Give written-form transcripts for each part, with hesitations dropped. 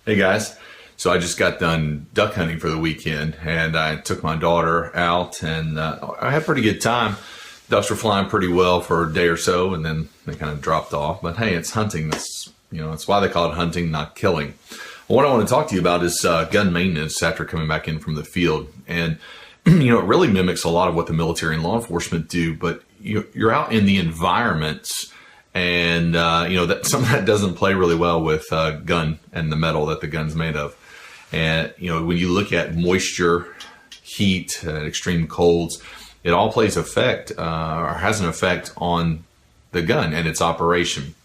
Hey guys, so I just got done duck hunting for the weekend and I took my daughter out and I had a pretty good time. Ducks were flying pretty well for a day or so and then they kind of dropped off. But hey, it's hunting. That's why they call it hunting, not killing. What I want to talk to you about is gun maintenance after coming back in from the field. And it really mimics a lot of what the military and law enforcement do, but you're out in the environments. And, that some of that doesn't play really well with gun and the metal that the gun's made of. And, when you look at moisture, heat, extreme colds, it all plays effect or has an effect on the gun and its operation.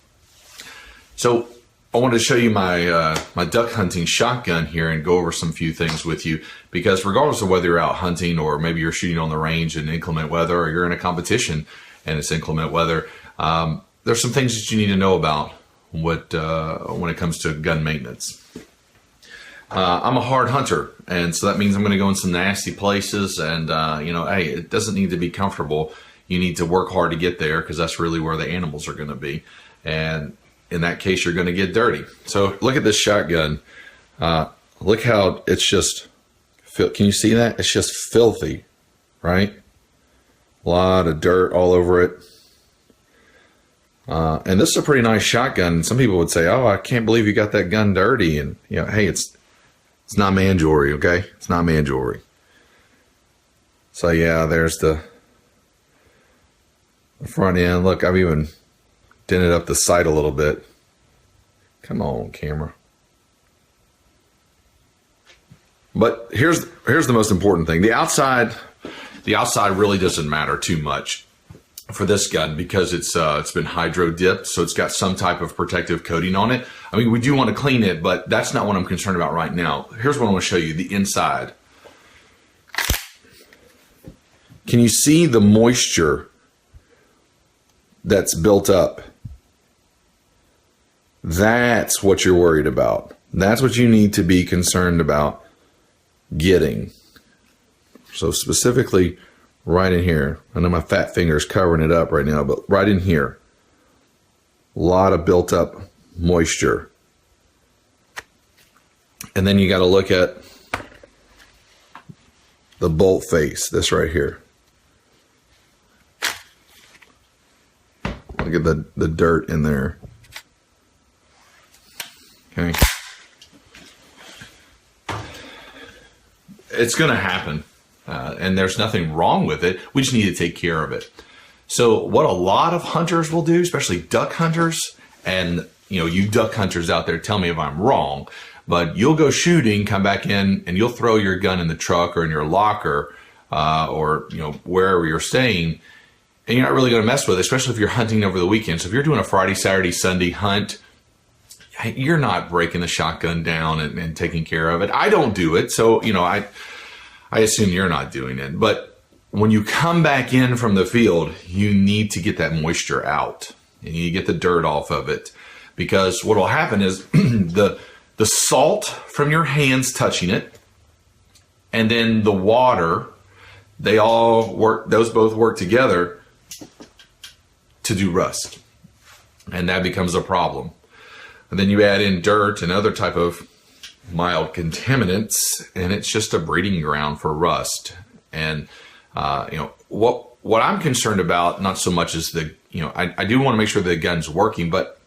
So I wanted to show you my my duck hunting shotgun here and go over some few things with you, because regardless of whether you're out hunting or maybe you're shooting on the range in inclement weather or you're in a competition and it's inclement weather, there's some things that you need to know about when it comes to gun maintenance. I'm a hard hunter, and so that means I'm going to go in some nasty places, and hey, it doesn't need to be comfortable. You need to work hard to get there, because that's really where the animals are going to be. And in that case, you're going to get dirty. So look at this shotgun. Look how it's just, can you see that? It's just filthy, right? A lot of dirt all over it. And this is a pretty nice shotgun. Some people would say, "Oh, I can't believe you got that gun dirty." And hey, it's not man jewelry, okay? It's not man jewelry. So yeah, there's the front end. Look, I've even dented up the sight a little bit. Come on, camera. But here's the most important thing. The outside really doesn't matter too much for this gun, because it's been hydro dipped, so it's got some type of protective coating on it. I mean, we do want to clean it, but that's not what I'm concerned about right now. Here's what I want to show you, the inside. Can you see the moisture that's built up? That's what you're worried about. That's what you need to be concerned about getting. So specifically right in here. I know my fat finger's covering it up right now, but right in here. A lot of built up moisture. And then you got to look at the bolt face, this right here. Look at the dirt in there. Okay. It's going to happen. And there's nothing wrong with it. We just need to take care of it. So what a lot of hunters will do, especially duck hunters, and you duck hunters out there, tell me if I'm wrong, but you'll go shooting, come back in, and you'll throw your gun in the truck or in your locker, or wherever you're staying, and you're not really going to mess with it, especially if you're hunting over the weekend. So if you're doing a Friday, Saturday, Sunday hunt, you're not breaking the shotgun down and taking care of it. I don't do it, so I assume you're not doing it. But when you come back in from the field, you need to get that moisture out. And you get the dirt off of it. Because what will happen is the salt from your hands touching it, and then the water, those both work together to do rust. And that becomes a problem. And then you add in dirt and other type of mild contaminants, and it's just a breeding ground for rust. And what I'm concerned about, not so much as I do want to make sure the gun's working, but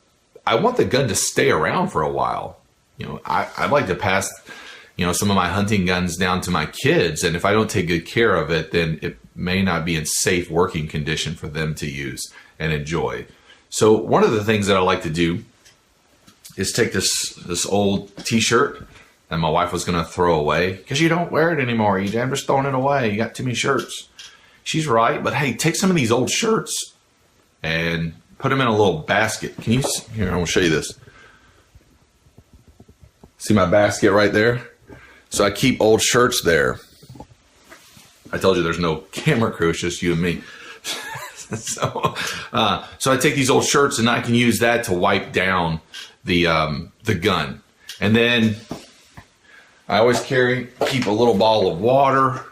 I want the gun to stay around for a while. I'd like to pass some of my hunting guns down to my kids, and if I don't take good care of it, then it may not be in safe working condition for them to use and enjoy. So one of the things that I like to do is take this old t-shirt that my wife was going to throw away, because you don't wear it anymore. You damn just throwing it away. You got too many shirts. She's right, but hey, take some of these old shirts and put them in a little basket. Here, I'm going to show you this. See my basket right there? So I keep old shirts there. I told you there's no camera crew, it's just you and me. So I take these old shirts and I can use that to wipe down the gun. And then I always keep a little bottle of water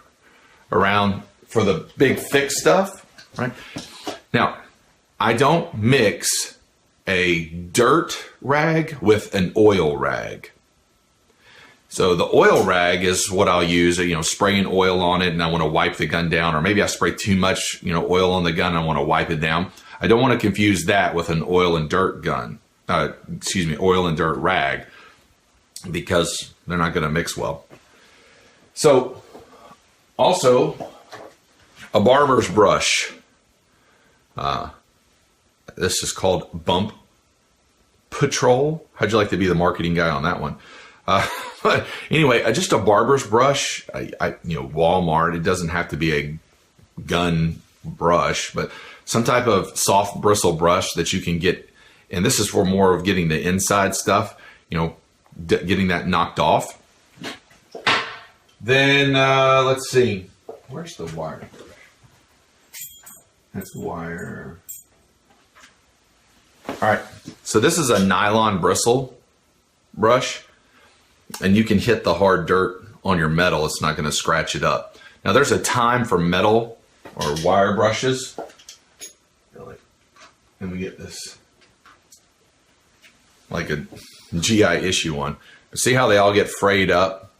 around for the big thick stuff, right? Now, I don't mix a dirt rag with an oil rag. So the oil rag is what I'll use, spraying oil on it and I want to wipe the gun down, or maybe I spray too much, oil on the gun and I want to wipe it down. I don't want to confuse that with an oil and dirt gun, oil and dirt rag, because they're not going to mix well. So also a barber's brush. This is called Bump Patrol. How'd you like to be the marketing guy on that one? But anyway, just a barber's brush. Walmart. It doesn't have to be a gun brush, but some type of soft bristle brush that you can get. And this is for more of getting the inside stuff, getting that knocked off. Then let's see. Where's the wire? That's the wire. All right. So this is a nylon bristle brush. And you can hit the hard dirt on your metal. It's not going to scratch it up. Now there's a time for metal or wire brushes. Let me get this. Like a GI issue one. See how they all get frayed up?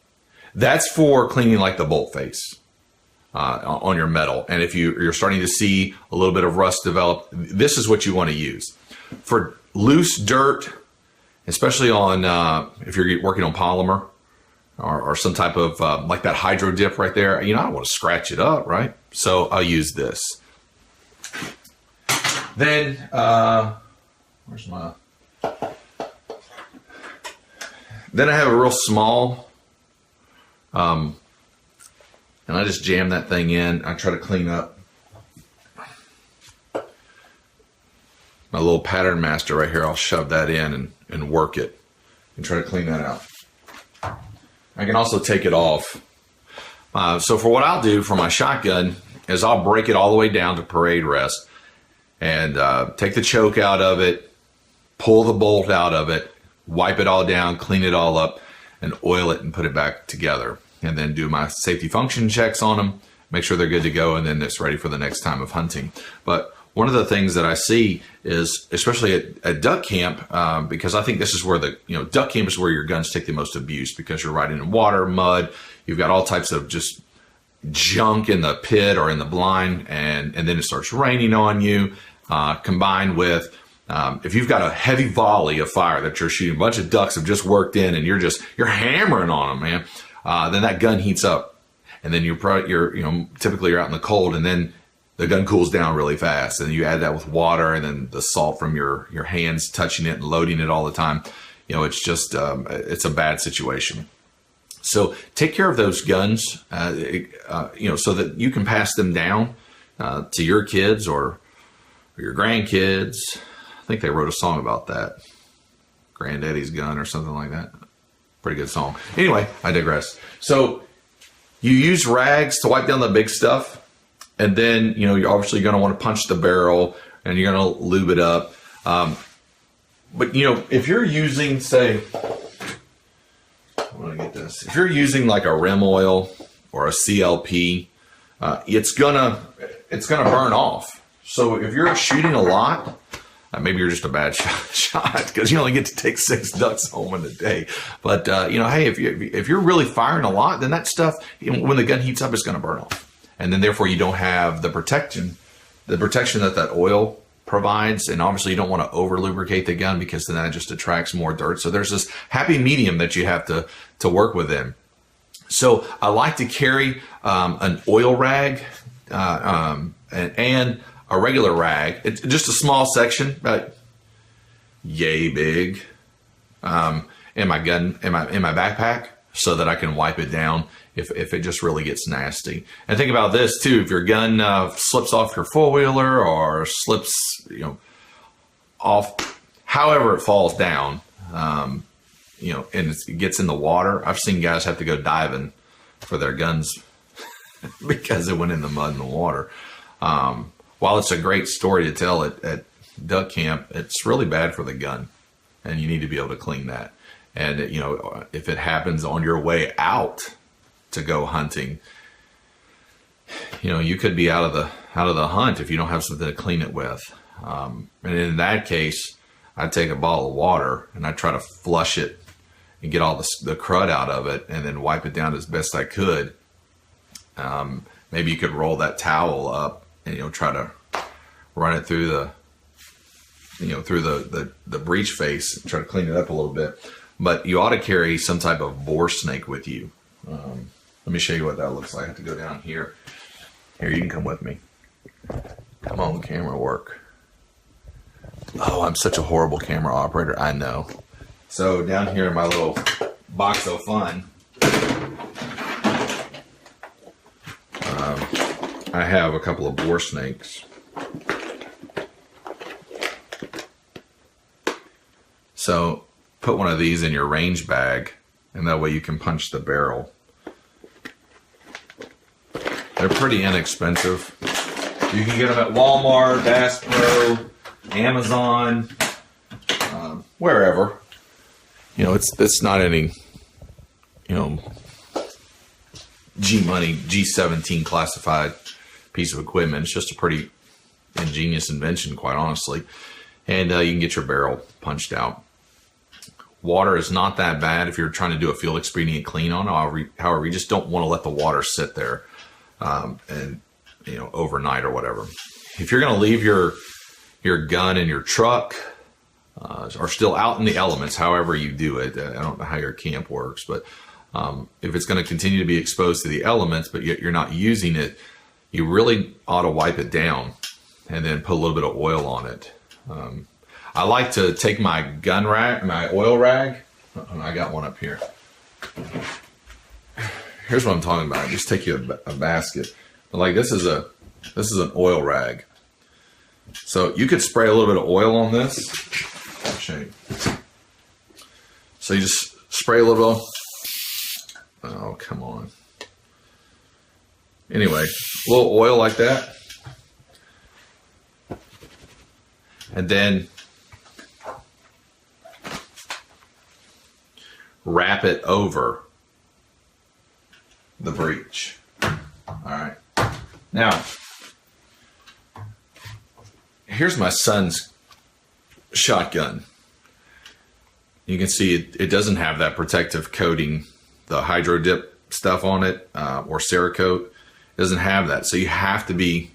That's for cleaning like the bolt face on your metal. And if you're starting to see a little bit of rust develop, this is what you want to use. For loose dirt, especially on if you're working on polymer or some type of like that hydro dip right there, I don't want to scratch it up, right? So I'll use this. Then where's my? Then I have a real small, and I just jam that thing in. I try to clean up my little pattern master right here. I'll shove that in and work it and try to clean that out. I can also take it off. So for what I'll do for my shotgun is I'll break it all the way down to parade rest and take the choke out of it, pull the bolt out of it, wipe it all down, clean it all up, and oil it and put it back together. And then do my safety function checks on them, make sure they're good to go, and then it's ready for the next time of hunting. But one of the things that I see is, especially at duck camp, because I think this is where duck camp is where your guns take the most abuse, because you're riding in water, mud, you've got all types of just junk in the pit or in the blind, and then it starts raining on you, combined with if you've got a heavy volley of fire that you're shooting, a bunch of ducks have just worked in and you're hammering on them, man, then that gun heats up, and then typically you're out in the cold, and then the gun cools down really fast, and you add that with water and then the salt from your hands touching it and loading it all the time. It's just it's a bad situation. So take care of those guns, so that you can pass them down to your kids or your grandkids. I think they wrote a song about that, Granddaddy's Gun or something like that. Pretty good song. Anyway, I digress. So you use rags to wipe down the big stuff. And then, you're obviously going to want to punch the barrel and you're going to lube it up. But, if you're using, say, I want to get this. If you're using like a rim oil or a CLP, it's gonna burn off. So if you're shooting a lot, maybe you're just a bad shot because you only get to take 6 ducks home in a day. But, hey, if you're really firing a lot, then that stuff, when the gun heats up, it's going to burn off. And then therefore you don't have the protection that oil provides. And obviously you don't want to over lubricate the gun because then that just attracts more dirt. So there's this happy medium that you have to work within. So I like to carry an oil rag and a regular rag. It's just a small section, about yay big, in my backpack, so that I can wipe it down if it just really gets nasty. And think about this too: if your gun slips off your four-wheeler or slips, off, however it falls down, and it gets in the water. I've seen guys have to go diving for their guns because it went in the mud and the water. While it's a great story to tell at duck camp, it's really bad for the gun, and you need to be able to clean that. And if it happens on your way out to go hunting, you could be out of the hunt if you don't have something to clean it with. And in that case, I'd take a bottle of water and I'd try to flush it, and get all the crud out of it, and then wipe it down as best I could. Maybe you could roll that towel up and, try to run it through the breech face and try to clean it up a little bit. But you ought to carry some type of bore snake with you. Let me show you what that looks like. I have to go down here. Here, you can come with me. Come on, camera work. Oh, I'm such a horrible camera operator. I know. So down here in my little box of fun, I have a couple of bore snakes. So put one of these in your range bag, and that way you can punch the barrel. They're pretty inexpensive. You can get them at Walmart, Bass Pro, Amazon, wherever. It's not any, G-Money, G17 classified piece of equipment. It's just a pretty ingenious invention, quite honestly. And you can get your barrel punched out. Water is not that bad if you're trying to do a field expedient clean on it. However, you just don't want to let the water sit there and overnight or whatever. If you're going to leave your gun in your truck or still out in the elements, however you do it, I don't know how your camp works, but if it's going to continue to be exposed to the elements, but yet you're not using it, you really ought to wipe it down and then put a little bit of oil on it. I like to take my gun rag, my oil rag. I got one up here. Here's what I'm talking about. Just take you a basket. Like this is an oil rag. So you could spray a little bit of oil on this. I'll show you. So you just spray a little. Oh, come on. Anyway, a little oil like that. And then wrap it over the breech. All right. Now, here's my son's shotgun. You can see it doesn't have that protective coating, the Hydro Dip stuff on it, or Cerakote. It doesn't have that. So you have to be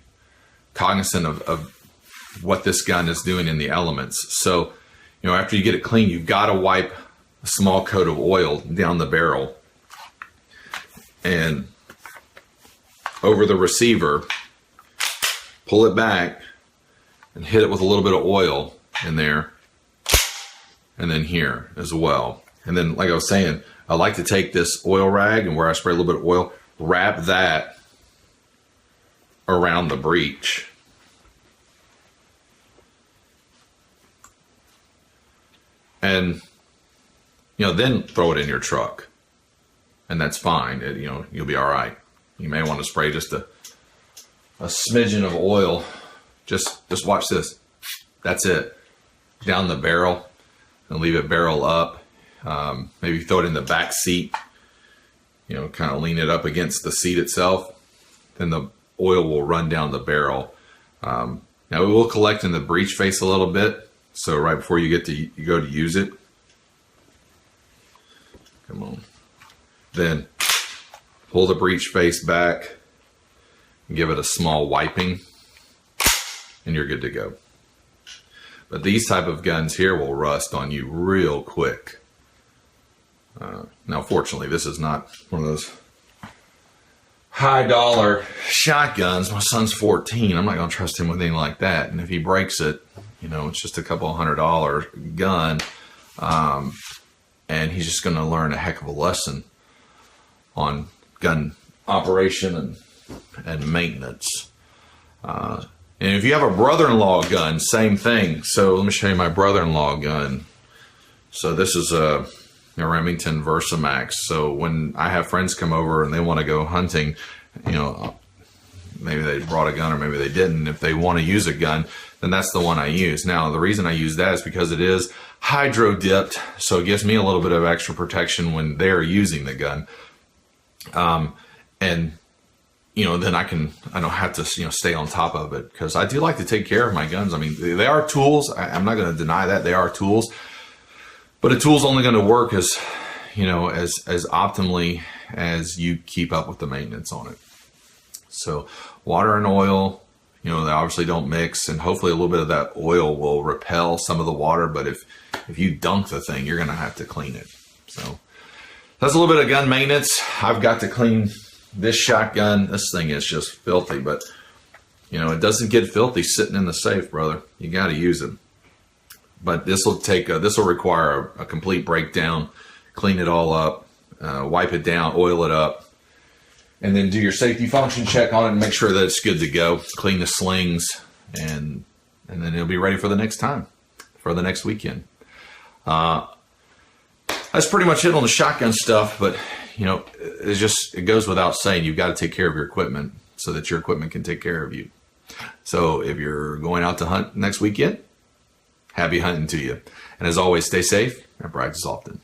cognizant of what this gun is doing in the elements. So, after you get it clean, you've got to wipe a small coat of oil down the barrel and over the receiver, pull it back and hit it with a little bit of oil in there, and then here as well. And then, like I was saying, I like to take this oil rag and where I spray a little bit of oil, wrap that around the breech. And then throw it in your truck, and that's fine. You'll be all right. You may want to spray just a smidgen of oil. Just watch this. That's it. Down the barrel, and leave it barrel up. Maybe throw it in the back seat. Kind of lean it up against the seat itself. Then the oil will run down the barrel. Now it will collect in the breech face a little bit. So right before you go to use it, come on, then pull the breech face back and give it a small wiping, and you're good to go. But these type of guns here will rust on you real quick. Now, fortunately, this is not one of those high dollar shotguns. My son's 14. I'm not going to trust him with anything like that. And if he breaks it, it's just a couple of $100 gun. And he's just going to learn a heck of a lesson on gun operation and maintenance. And if you have a brother-in-law gun, same thing. So let me show you my brother-in-law gun. So this is a Remington Versamax. So when I have friends come over and they want to go hunting, maybe they brought a gun or maybe they didn't. If they want to use a gun, then that's the one I use. Now, the reason I use that is because it is hydro dipped, so it gives me a little bit of extra protection when they're using the gun. And then I don't have to, stay on top of it, because I do like to take care of my guns. I mean, they are tools. I'm not going to deny that they are tools, but a tool's only going to work as, as optimally as you keep up with the maintenance on it. So water and oil, they obviously don't mix, and hopefully a little bit of that oil will repel some of the water. But if you dunk the thing, you're going to have to clean it. So that's a little bit of gun maintenance. I've got to clean this shotgun. This thing is just filthy, but it doesn't get filthy sitting in the safe, brother. You got to use it. But this will require a complete breakdown. Clean it all up, wipe it down, oil it up, and then do your safety function check on it and make sure that it's good to go. Clean the slings, and then it'll be ready for the next time, for the next weekend. That's pretty much it on the shotgun stuff. But it goes without saying, you've got to take care of your equipment so that your equipment can take care of you. So if you're going out to hunt next weekend, happy hunting to you. And as always, stay safe and practice often.